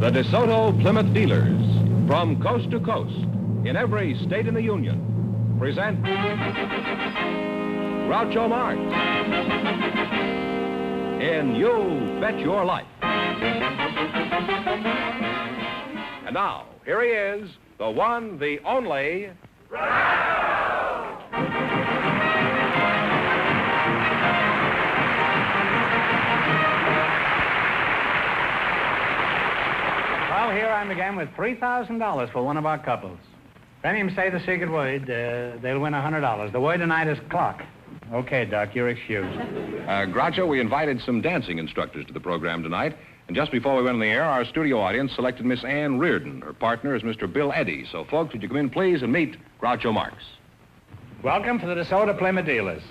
The DeSoto Plymouth dealers, from coast to coast, in every state in the Union, present Groucho Marx in You Bet Your Life. And now, here he is, the one, the only... Well, here I'm again with $3,000 for one of our couples. If any of them say the secret word, they'll win $100. The word tonight is clock. Okay, Doc, you're excused. Groucho, we invited some dancing instructors to the program tonight, and just before we went on the air, our studio audience selected Miss Ann Reardon. Her partner is Mr. Bill Eddy. So, folks, would you come in, please, and meet Groucho Marx. Welcome to the DeSoto Plymouth dealers.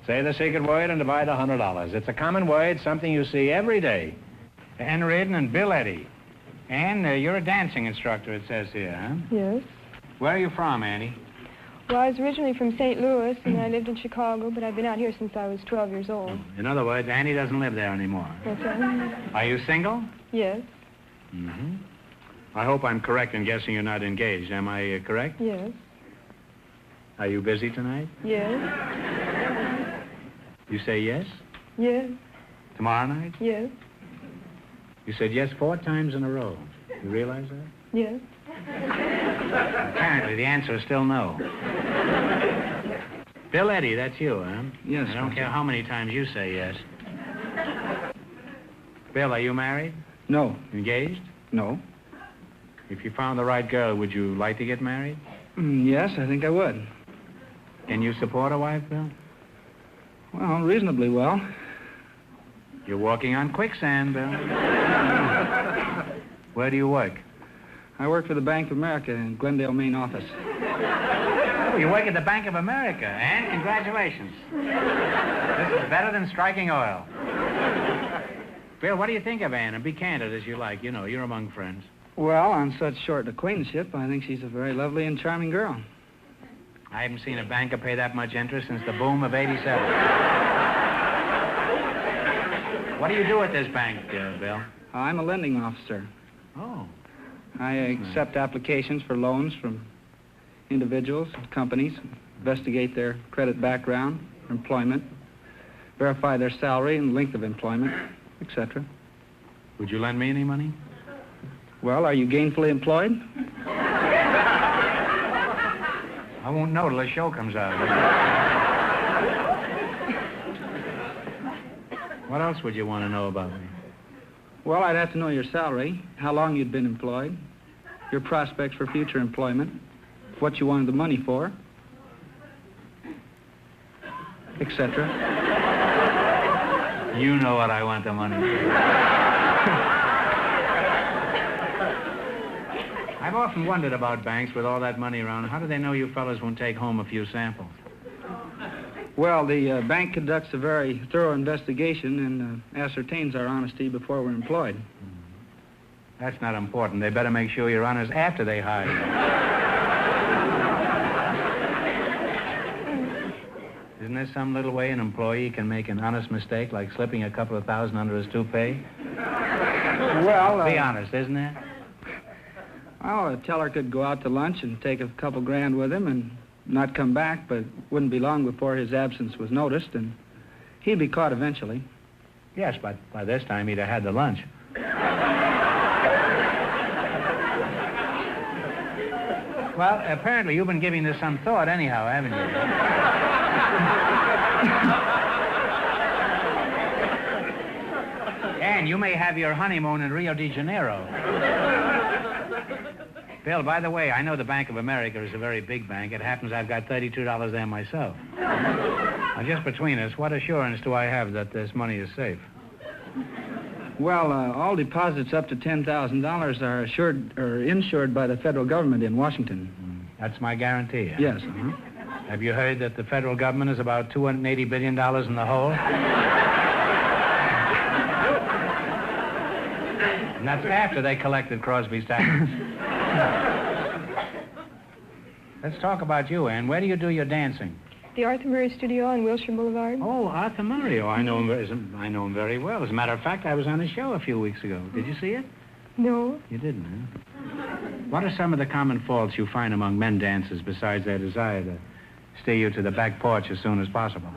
Say the secret word and divide $100. It's a common word, something you see every day. Ann Reardon and Bill Eddy. Ann, you're a dancing instructor, it says here, huh? Yes. Where are you from, Annie? Well, I was originally from St. Louis, and I lived in Chicago, but I've been out here since I was 12 years old. In other words, Annie doesn't live there anymore. What's that? Are you single? Yes. Mm-hmm. I hope I'm correct in guessing you're not engaged. Am I correct? Yes. Are you busy tonight? Yes. You say yes? Yes. Tomorrow night? Yes. You said yes 4 times in a row. You realize that? Yes. Apparently, the answer is still no. Bill Eddy, that's you, huh? Yes. I don't care how many times you say yes. Bill, are you married? No. Engaged? No. If you found the right girl, would you like to get married? Yes, I think I would. Can you support a wife, Bill? Well, reasonably well. You're walking on quicksand, Bill. Where do you work? I work for the Bank of America in Glendale, main office. Oh, you work at the Bank of America, and congratulations. This is better than striking oil. Bill, what do you think of Ann? And be candid as you like. You know, you're among friends. Well, on such short acquaintanceship, I think she's a very lovely and charming girl. I haven't seen a banker pay that much interest since the boom of '87. What do you do at this bank, Bill? I'm a lending officer. Oh. I accept applications for loans from individuals and companies, investigate their credit background, employment, verify their salary and length of employment, etc. Would you lend me any money? Well, are you gainfully employed? I won't know till the show comes out. What else would you want to know about me? Well, I'd have to know your salary, how long you'd been employed, your prospects for future employment, what you wanted the money for, etc. You know what I want the money for. I've often wondered about banks with all that money around. How do they know you fellas won't take home a few samples? Well, the bank conducts a very thorough investigation and ascertains our honesty before we're employed. That's not important. They better make sure you're honest after they hire you. Isn't there some little way an employee can make an honest mistake, like slipping a couple of thousand under his toupee? Well, be honest, isn't there? Well, a teller could go out to lunch and take a couple grand with him and not come back, but it wouldn't be long before his absence was noticed, and he'd be caught eventually. Yes, but by this time he'd have had the lunch. Well, apparently you've been giving this some thought anyhow, haven't you? And you may have your honeymoon in Rio de Janeiro. Bill, by the way, I know the Bank of America is a very big bank. It happens I've got $32 there myself. Now, just between us, what assurance do I have that this money is safe? Well, all deposits up to $10,000 are assured or insured by the federal government in Washington. That's my guarantee. Huh? Yes. Have you heard that the federal government is about $280 billion in the hole? And that's after they collected Crosby's taxes. Let's talk about you, Ann. Where do you do your dancing? The Arthur Murray Studio on Wilshire Boulevard. Oh, Arthur Murray. Oh, I know him very well. As a matter of fact, I was on his show a few weeks ago. Did you see it? No. You didn't, huh? What are some of the common faults you find among men dancers besides their desire to steer you to the back porch as soon as possible?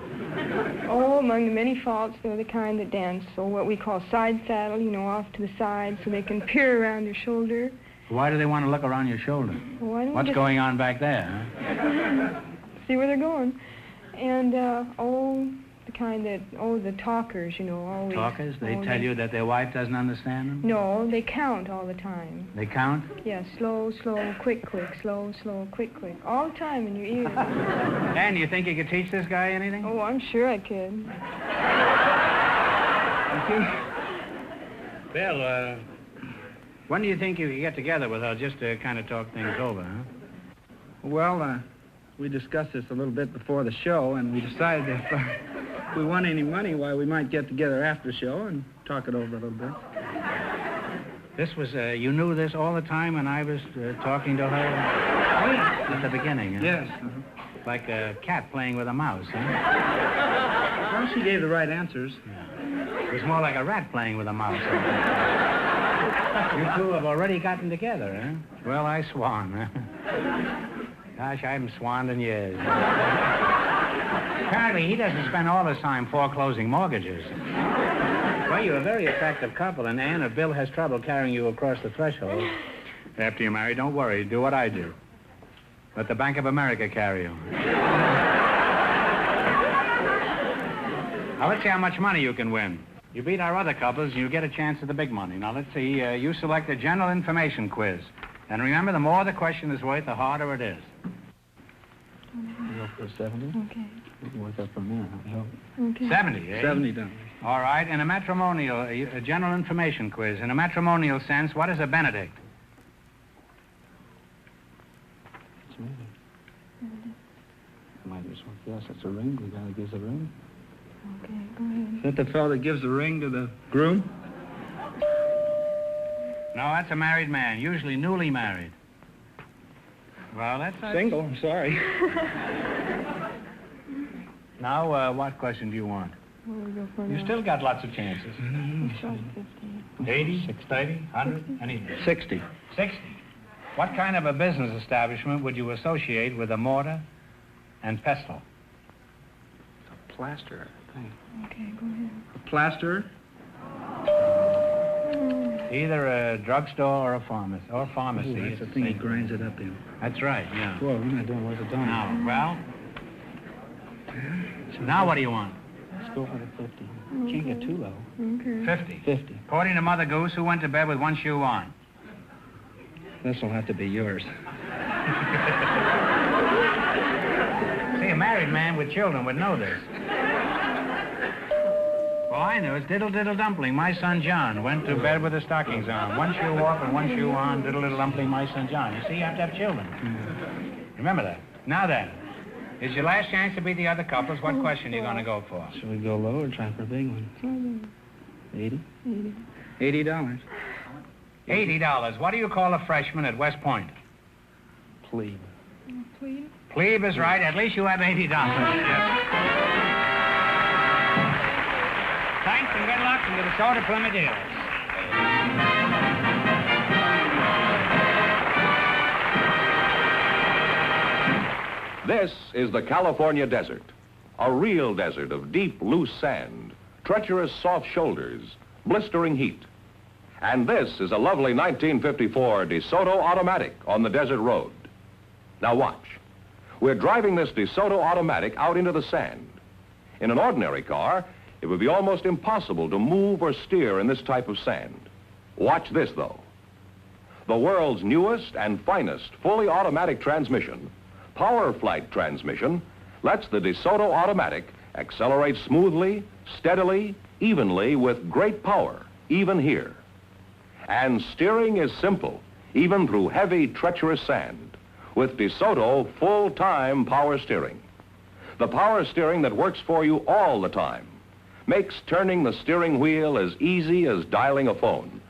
Oh, among the many faults, they're the kind that dance, so what we call side saddle, you know, off to the side so they can peer around your shoulder. Why do they want to look around your shoulder? Well, why don't we What's just going on back there, huh? see where they're going? And, the kind that, the talkers, you know, always. Talkers? They tell you that their wife doesn't understand them? No, they count all the time. They count? Yeah, slow, slow, quick, quick, slow, slow, quick, quick. All the time in your ears. Dan, you think you could teach this guy anything? Oh, I'm sure I could. Bill, when do you think you could get together with her just to kind of talk things over, huh? Well, we discussed this a little bit before the show, and we decided if we won any money, why, we might get together after the show and talk it over a little bit. This was, you knew this all the time when I was talking to her at the beginning, huh? Yes. Like a cat playing with a mouse, huh? Well, she gave the right answers. Yeah. It was more like a rat playing with a mouse. You two have already gotten together, huh? Well, I swan, huh? Gosh, I haven't swanned in years. Apparently, he doesn't spend all his time foreclosing mortgages. Well, you're a very attractive couple, and Anne, if Bill has trouble carrying you across the threshold, after you're married, don't worry. Do what I do. Let the Bank of America carry you. Now, let's see how much money you can win. You beat our other couples, and you get a chance at the big money. Now, let's see. You select a general information quiz. And remember, the more the question is worth, the harder it is. You go for 70? Okay. We can work up from there. I hope. Okay. 70, eh? 70 done. All right. In a matrimonial, a general information quiz. In a matrimonial sense, what is a benedict? It's me. Might just work. Yes, it's a ring. The guy that gives a ring. Okay, go ahead. Is that the fellow that gives the ring to the groom? No, that's a married man, usually newly married. Well, that's... Single, I'm sorry. Now, what question do you want? What do we go for You now? still got lots of chances. Start at 50. 80, 30, 100, anything. 60. 60. What kind of a business establishment would you associate with a mortar and pestle? It's a plaster, I think. Okay, go ahead. A plaster? Either a drugstore or a pharmacy. Or pharmacy. Ooh, that's it's the thing he same. grinds it up in. That's right, yeah. Whoa, we're not doing worth a dime. Now, now what do you want? Let's go for the 50. Can't get too low. Okay. 50. 50. According to Mother Goose, who went to bed with one shoe on? This'll have to be yours. See, a married man with children would know this. Well, I knew it. Diddle Diddle Dumpling, my son John, went to bed with the stockings on. One shoe off and one shoe on. Diddle Diddle Dumpling, my son John. You see, you have to have children. Remember that. Now then, it's your last chance to beat the other couples. What question are you going to go for? Should we go low or try for a big one? 80? 80. $80. $80. What do you call a freshman at West Point? Plebe. Please. Plebe is right. At least you have $80. Yes. Thanks and good luck into the soda Plymouth dealers. This is the California desert, a real desert of deep, loose sand, treacherous, soft shoulders, blistering heat. And this is a lovely 1954 DeSoto automatic on the desert road. Now watch. We're driving this DeSoto automatic out into the sand. In an ordinary car, it would be almost impossible to move or steer in this type of sand. Watch this, though. The world's newest and finest fully automatic transmission, Power Flight transmission, lets the DeSoto automatic accelerate smoothly, steadily, evenly with great power, even here. And steering is simple, even through heavy, treacherous sand, with DeSoto full-time power steering. The power steering that works for you all the time, makes turning the steering wheel as easy as dialing a phone.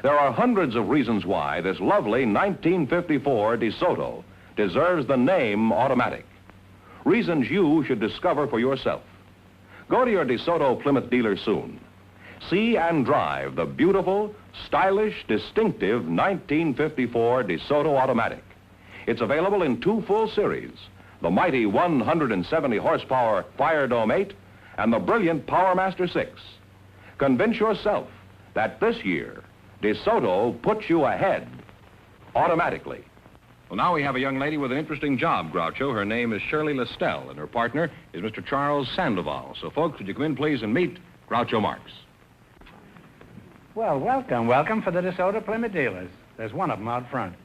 There are hundreds of reasons why this lovely 1954 DeSoto deserves the name automatic. Reasons you should discover for yourself. Go to your DeSoto Plymouth dealer soon. See and drive the beautiful, stylish, distinctive 1954 DeSoto Automatic. It's available in two full series, the mighty 170 horsepower Fire Dome 8 and the brilliant Power Master 6. Convince yourself that this year, DeSoto puts you ahead automatically. Well, now we have a young lady with an interesting job, Groucho. Her name is Shirley Lestelle, and her partner is Mr. Charles Sandoval. So, folks, would you come in, please, and meet Groucho Marx. Well, welcome for the DeSoto Plymouth dealers. There's one of them out front.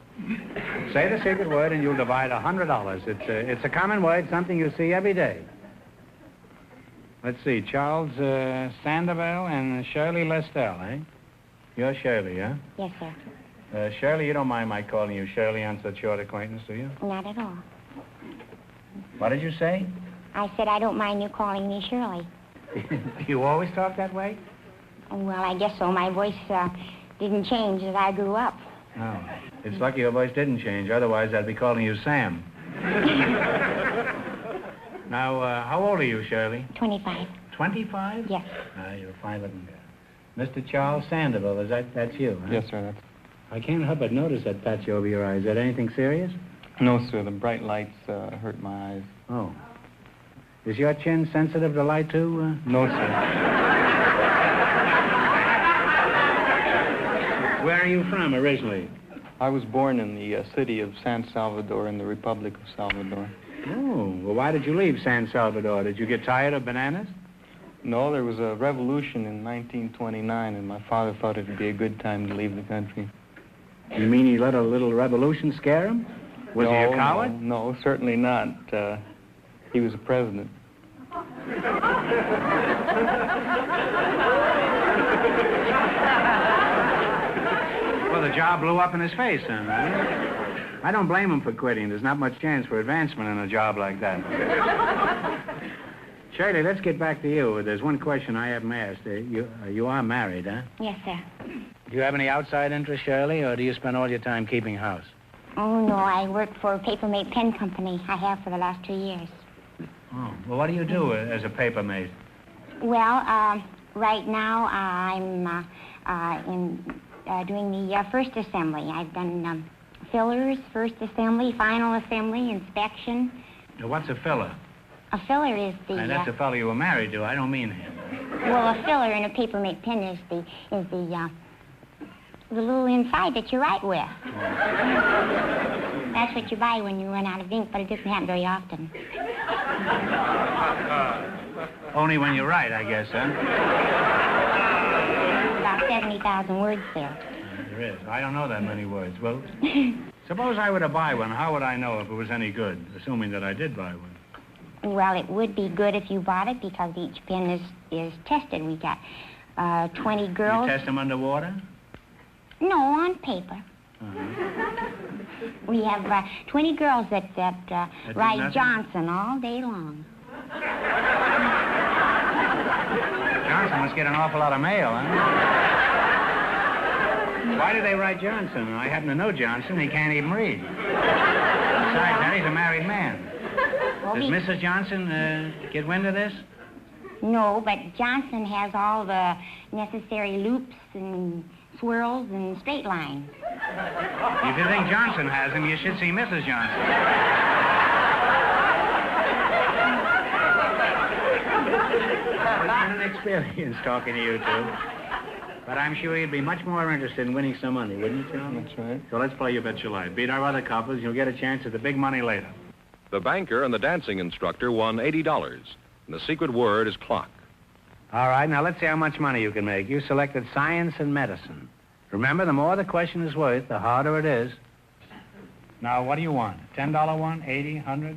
Say the secret word and you'll divide $100. It's a common word, something you see every day. Let's see, Charles Sandoval and Shirley Lestelle, eh? You're Shirley, huh? Yes, sir. Shirley, you don't mind my calling you Shirley on such short acquaintance, do you? Not at all. What did you say? I said I don't mind you calling me Shirley. You always talk that way? Well, I guess so. My voice didn't change as I grew up. No. It's lucky your voice didn't change. Otherwise, I'd be calling you Sam. Now, how old are you, Shirley? 25. 25? Yes. You're a fine-looking girl. Mr. Charles Sandoval, that's you, huh? Yes, sir. That's... I can't help but notice that patch over your eye. Is that anything serious? No, sir. The bright lights hurt my eyes. Oh. Is your chin sensitive to light, too? No, sir. Where are you from originally? I was born in the city of San Salvador in the Republic of Salvador. Oh, well, why did you leave San Salvador? Did you get tired of bananas? No, there was a revolution in 1929, and my father thought it would be a good time to leave the country. You mean he let a little revolution scare him? Was he a coward? No, certainly not. He was a president. Well, the job blew up in his face then, right? I don't blame him for quitting. There's not much chance for advancement in a job like that. Shirley, let's get back to you. There's one question I haven't asked. You are married, huh? Yes, sir. Do you have any outside interest, Shirley, or do you spend all your time keeping house? Oh, no, I work for a paper-mate pen company. I have for the last 2 years. Oh, well, what do you do as a paper mate? Well, right now I'm doing the first assembly. I've done fillers, first assembly, final assembly, inspection. Now, what's a filler? A filler is the... And that's the fellow you were married to. I don't mean him. Well, a filler in a paper-mate pen is the little inside that you write with. That's what you buy when you run out of ink, but it doesn't happen very often. Only when you write, I guess, huh? About 70,000 words there. There is. I don't know that many words. Well, suppose I were to buy one. How would I know if it was any good, assuming that I did buy one? Well, it would be good if you bought it because each pen is tested. We got 20 girls. You test them underwater? No, on paper. We have 20 girls that ride Johnson all day long. Johnson must get an awful lot of mail, huh? Why do they write Johnson? I happen to know Johnson. He can't even read. Besides that, he's a married man. Well, Does Mrs. Johnson get wind of this? No, but Johnson has all the necessary loops and swirls and straight lines. If you think Johnson has them, you should see Mrs. Johnson. It's been an experience talking to you two. But I'm sure you'd be much more interested in winning some money, wouldn't you, Charlie? That's right. So let's play You Bet Your Life. Beat our other couples, you'll get a chance at the big money later. The banker and the dancing instructor won $80, and the secret word is clock. All right, now let's see how much money you can make. You selected science and medicine. Remember, the more the question is worth, the harder it is. Now, what do you want? $10 one, 80, 100?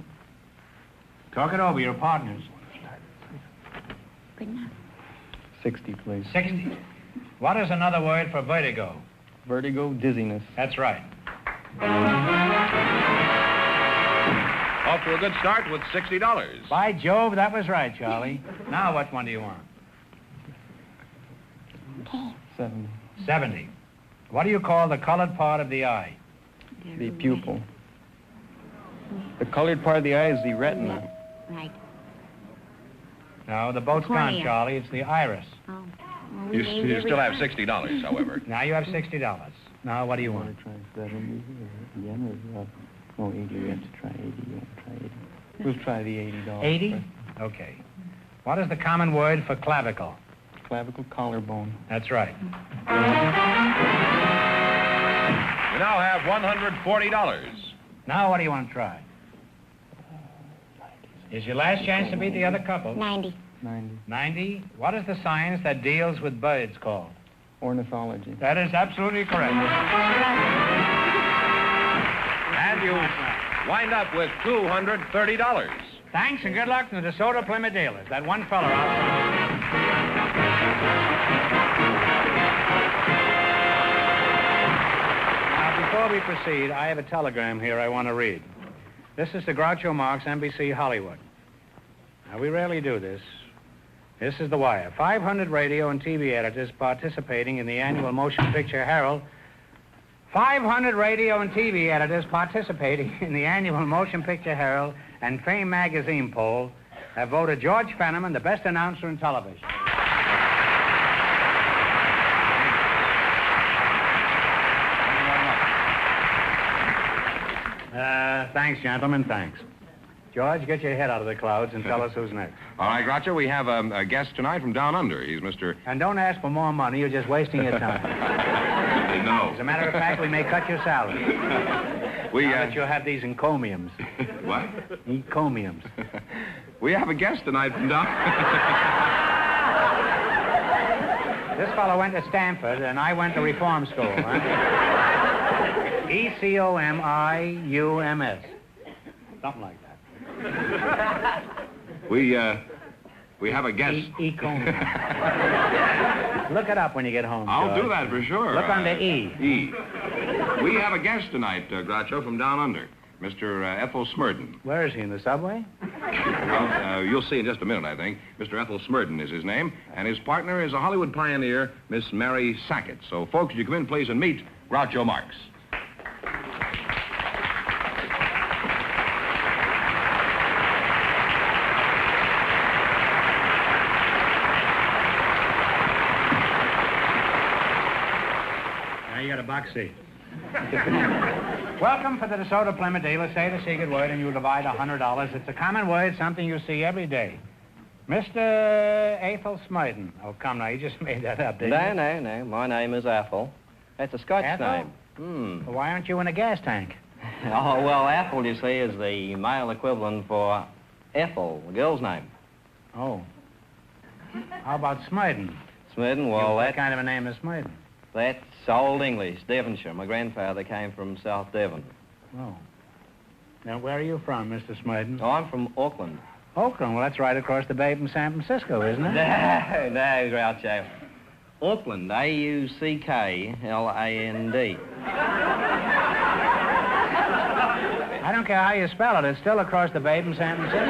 Talk it over, your partners. Good enough. 60, please. 60. What is another word for vertigo? Vertigo, dizziness. That's right. Off to a good start with $60. By Jove, that was right, Charlie. Now, what one do you want? Okay. 70. 70. What do you call the colored part of the eye? The pupil. The colored part of the eye is the retina. Right. No, the boat's gone, Cornea. Charlie. It's the iris. Oh. Well, You still have $60, however. Now you have $60. Now what do you want? Try 70 again, or no, 80. We have to try 80. You want to try 80? We'll try the $80. 80? Okay. What is the common word for clavicle? Clavicle collarbone. That's right. You now have $140. Now what do you want to try? Is your last chance to beat the other couple? 90. 90. 90? What is the science that deals with birds called? Ornithology. That is absolutely correct. And you wind up with $230. Thanks and good luck to the DeSoto Plymouth dealers. That one fella outside. Now, before we proceed, I have a telegram here I want to read. This is to Groucho Marx, NBC Hollywood. Now, we rarely do this. This is the wire. 500 radio and TV editors participating in the annual Motion Picture Herald. 500 radio and TV editors participating in the annual Motion Picture Herald and Fame magazine poll have voted George Fenneman the best announcer in television. Thanks, gentlemen, thanks. George, get your head out of the clouds and tell us who's next. All right, Groucho, we have a guest tonight from down under. He's Mr. And don't ask for more money. You're just wasting your time. No. As a matter of fact, we may cut your salary. We, now that you'll have these encomiums. What? Encomiums. We have a guest tonight from down... This fellow went to Stanford, and I went to reform school. Huh? ECOMIUMS. Something like that. We have a guest. Ecomium. Look it up when you get home, I'll George. do that for sure. Look under E. E. We have a guest tonight, Groucho, from down under, Mr. Ethel Smurden. Where is he, in the subway? Well, you'll see in just a minute, I think. Mr. Ethel Smurden is his name, and his partner is a Hollywood pioneer, Miss Mary Sackett. So, folks, you come in, please, and meet Groucho Marx. You got a box seat. Welcome for the DeSoto Plymouth dealer. Say the secret word and you divide $100. It's a common word, something you see every day. Mr. Ethel Smurden. Oh, come now, you just made that up, didn't you? No. My name is Ethel. That's a Scotch Ethel? name. Well, why aren't you in a gas tank? Oh, well, Ethel, you see, is the male equivalent for Ethel, the girl's name. Oh. How about Smurden? Smurden, well, What kind of a name is Smurden? That's Old English, Devonshire. My grandfather came from South Devon. Oh. Now, where are you from, Mr. Smurden? Oh, I'm from Auckland. Auckland. Well, that's right across the bay from San Francisco, isn't it? No, Groucho. Auckland, A-U-C-K-L-A-N-D. I don't care how you spell it. It's still across the bay from San Francisco.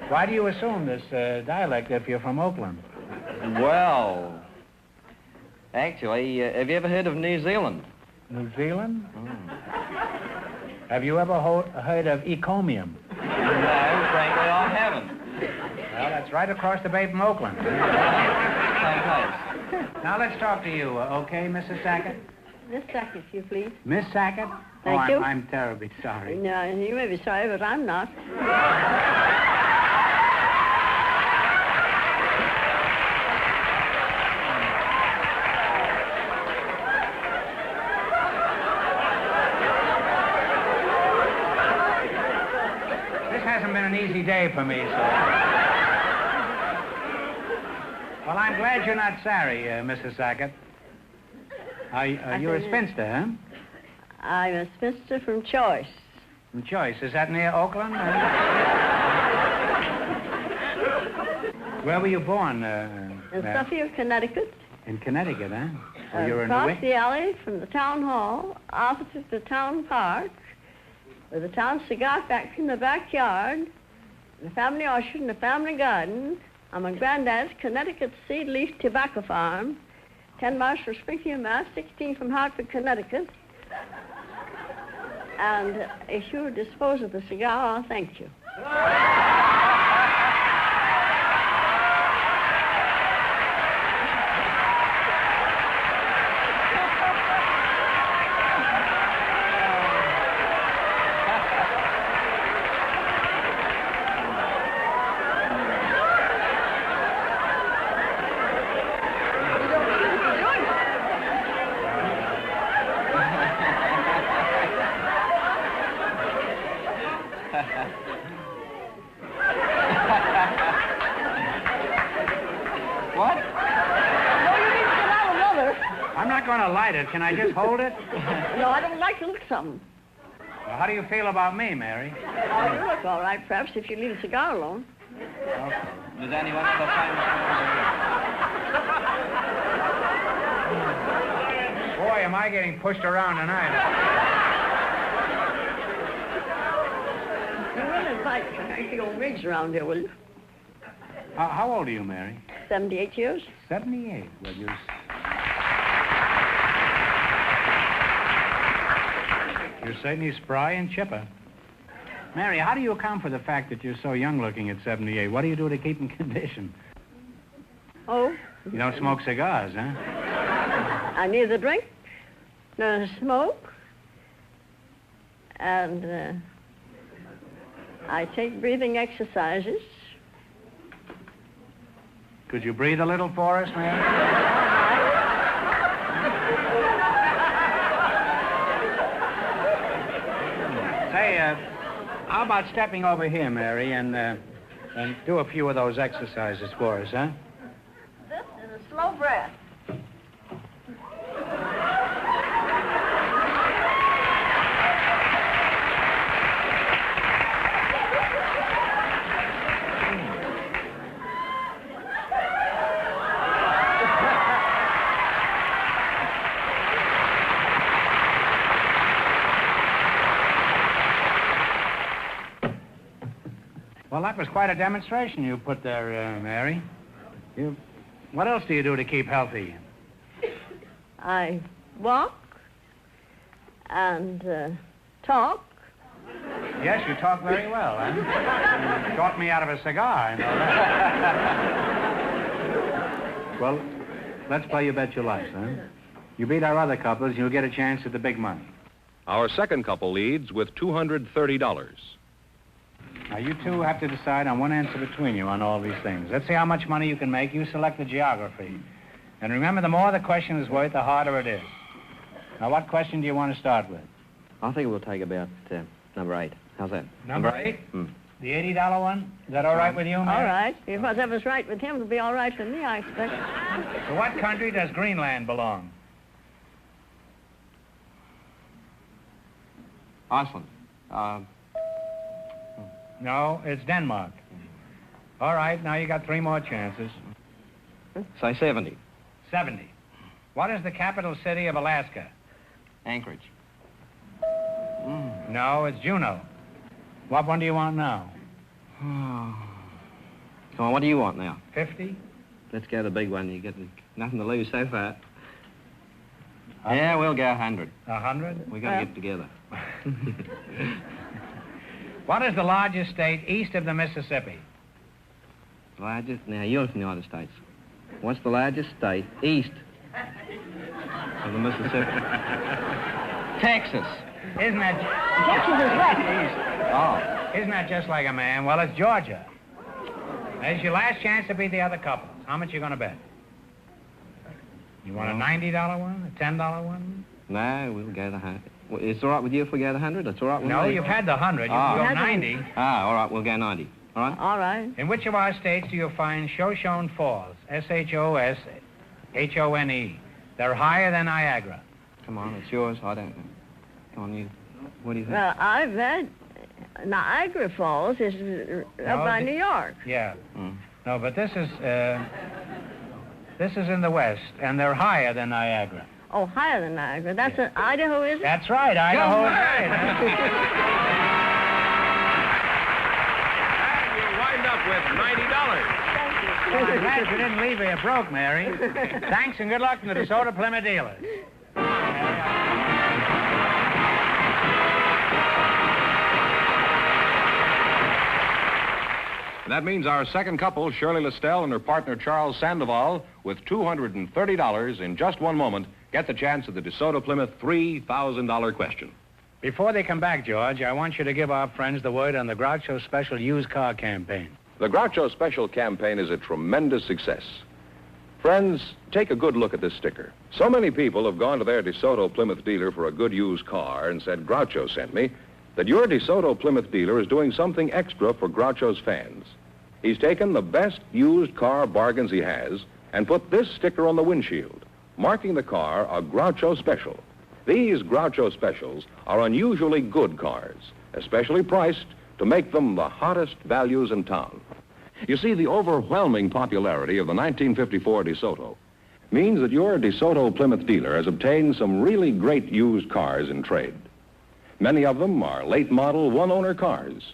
Why do you assume this dialect if you're from Auckland? Well, actually, have you ever heard of New Zealand? New Zealand? Have you ever heard of Ecomium? No, frankly, I haven't. Well, that's right across the bay from Oakland. Same place. Now, let's talk to you, okay, Mrs. Sackett? Miss Sackett, if you please. Miss Sackett? Thank you. I'm terribly sorry. No, you may be sorry, but I'm not. Been an easy day for me, sir. Well, I'm glad you're not sorry, Mrs. Sackett. You're a spinster, huh? I'm a spinster from Choice. From Choice. Is that near Oakland? Where were you born? In Suffield, Connecticut. In Connecticut, huh? Well, you're across the alley from the town hall, opposite the town park, with the town cigar factory in the backyard, the family orchard and the family garden, on my granddad's Connecticut seed leaf tobacco farm, 10 miles from Springfield, Mass., 16 from Hartford, Connecticut. And if you would dispose of the cigar, I'll thank you. not going to light it. Can I just hold it? No, I don't like to look at something. Well, how do you feel about me, Mary? Oh, you look all right, perhaps, if you leave the cigar alone. Okay. Does anyone ever find Boy, am I getting pushed around tonight. You will invite the old rigs around here, will you? How old are you, Mary? 78 years. 78. Well, you're certainly spry and chipper. Mary, how do you account for the fact that you're so young-looking at 78? What do you do to keep in condition? Oh? You don't smoke cigars, huh? I neither drink nor smoke. And I take breathing exercises. Could you breathe a little for us, Mary? Say, how about stepping over here, Mary, and do a few of those exercises for us, huh? This is a slow breath. Well, that was quite a demonstration you put there, Mary. What else do you do to keep healthy? I walk and talk. Yes, you talk very well, huh? You talked me out of a cigar, I know that. Well, let's play You Bet Your Life, huh? You beat our other couples, you'll get a chance at the big money. Our second couple leads with $230. Now, you two have to decide on one answer between you on all these things. Let's see how much money you can make. You select the geography. And remember, the more the question is worth, the harder it is. Now, what question do you want to start with? I think we'll take about number 8. How's that? Number 8? The $80 one? Is that all right with you, Mary? All right. If whatever's right with him, it'll be all right with me, I expect. To what country does Greenland belong? Iceland. No, it's Denmark. All right, now you got 3 more chances. Say 70. 70. What is the capital city of Alaska? Anchorage. No, it's Juneau. What one do you want now? Come on, what do you want now? 50? Let's go the big one. You get nothing to lose so far. Yeah, we'll go 100. 100? We got to get together. What is the largest state east of the Mississippi? Largest? Now, you're from the United States. What's the largest state east of the Mississippi? Texas. Isn't that... Texas is west. East. Oh. Isn't that just like a man? Well, it's Georgia. That's your last chance to beat the other couples. How much you going to bet? You want a $90 one? A $10 one? No, we'll go the 100. It's all right with you if we go the 100? It's all right with me? No, you've had the 100. You can go 90. All right, we'll go 90. All right? All right. In which of our states do you find Shoshone Falls? Shoshone. They're higher than Niagara. Come on, it's yours. I don't know. Come on, you. What do you think? Well, I've read Niagara Falls is up by New York. Yeah. No, but this is in the west, and they're higher than Niagara. Oh, higher than Niagara. That's in Idaho, is it? That's right. Idaho is right. And you wind up with $90. Thank you. Well, I'm glad you didn't leave me broke, Mary. Thanks and good luck to the DeSoto Plymouth dealers. That means our second couple, Shirley Listell and her partner Charles Sandoval, with $230 in just one moment, get the chance at the DeSoto Plymouth $3,000 question. Before they come back, George, I want you to give our friends the word on the Groucho Special Used Car Campaign. The Groucho Special campaign is a tremendous success. Friends, take a good look at this sticker. So many people have gone to their DeSoto Plymouth dealer for a good used car and said, Groucho sent me, that your DeSoto Plymouth dealer is doing something extra for Groucho's fans. He's taken the best used car bargains he has and put this sticker on the windshield. marking the car a Groucho Special. These Groucho Specials are unusually good cars, especially priced to make them the hottest values in town. You see, the overwhelming popularity of the 1954 DeSoto means that your DeSoto Plymouth dealer has obtained some really great used cars in trade. Many of them are late model one-owner cars.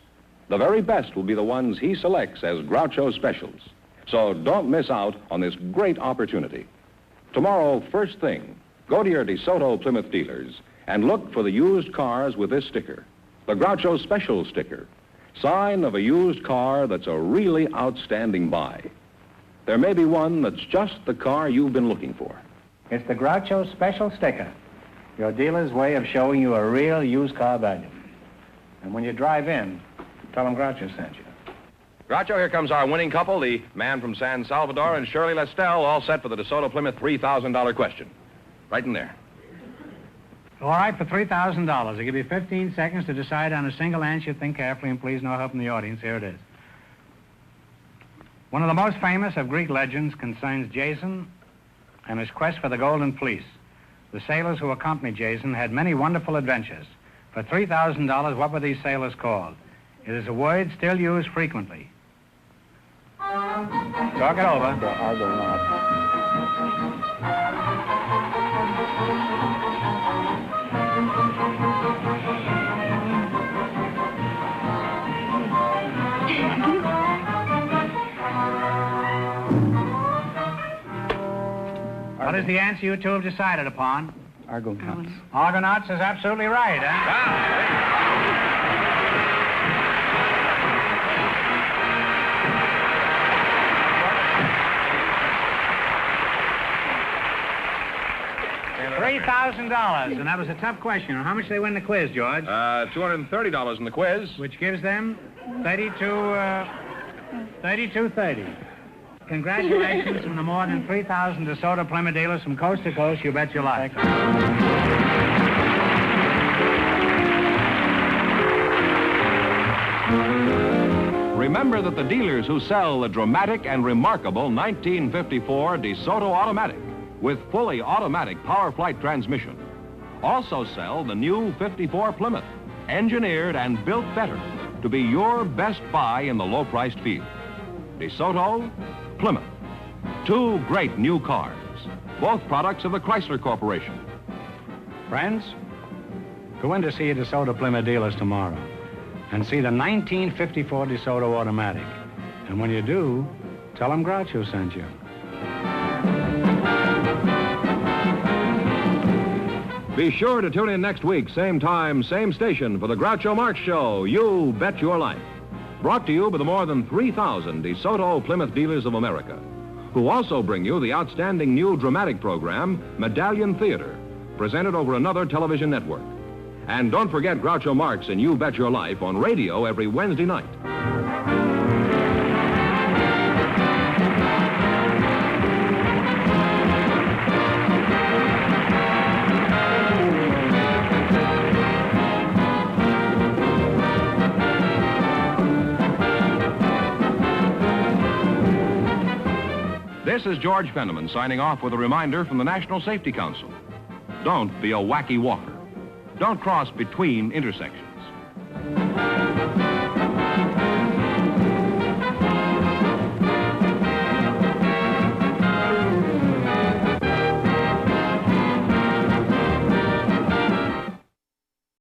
The very best will be the ones he selects as Groucho Specials. So don't miss out on this great opportunity. Tomorrow, first thing, go to your DeSoto Plymouth dealers and look for the used cars with this sticker, the Groucho Special sticker, sign of a used car that's a really outstanding buy. There may be one that's just the car you've been looking for. It's the Groucho Special sticker, your dealer's way of showing you a real used car value. And when you drive in, tell them Groucho sent you. Groucho, here comes our winning couple, the man from San Salvador and Shirley Lestelle, all set for the DeSoto Plymouth $3,000 question. Right in there. All right, for $3,000. I'll give you 15 seconds to decide on a single answer. Think carefully, and please no help from the audience. Here it is. One of the most famous of Greek legends concerns Jason and his quest for the Golden Fleece. The sailors who accompanied Jason had many wonderful adventures. For $3,000, what were these sailors called? It is a word still used frequently. Talk it over. The Argonauts. What is the answer you two have decided upon? Argonauts. Argonauts is absolutely right, huh? $3,000, and that was a tough question. How much did they win the quiz, George? $230 in the quiz. Which gives them 32.30. Congratulations from the more than 3,000 DeSoto Plymouth dealers from coast to coast. You bet your life. Remember that the dealers who sell the dramatic and remarkable 1954 DeSoto Automatic with fully automatic power flight transmission also sell the new 54 Plymouth, engineered and built better to be your best buy in the low-priced field. DeSoto, Plymouth, two great new cars, both products of the Chrysler Corporation. Friends, go in to see your DeSoto Plymouth dealers tomorrow and see the 1954 DeSoto Automatic. And when you do, tell them Groucho sent you. Be sure to tune in next week, same time, same station, for the Groucho Marx Show, You Bet Your Life. Brought to you by the more than 3,000 DeSoto Plymouth dealers of America, who also bring you the outstanding new dramatic program, Medallion Theater, presented over another television network. And don't forget Groucho Marx and You Bet Your Life on radio every Wednesday night. This is George Fenneman signing off with a reminder from the National Safety Council. Don't be a wacky walker. Don't cross between intersections.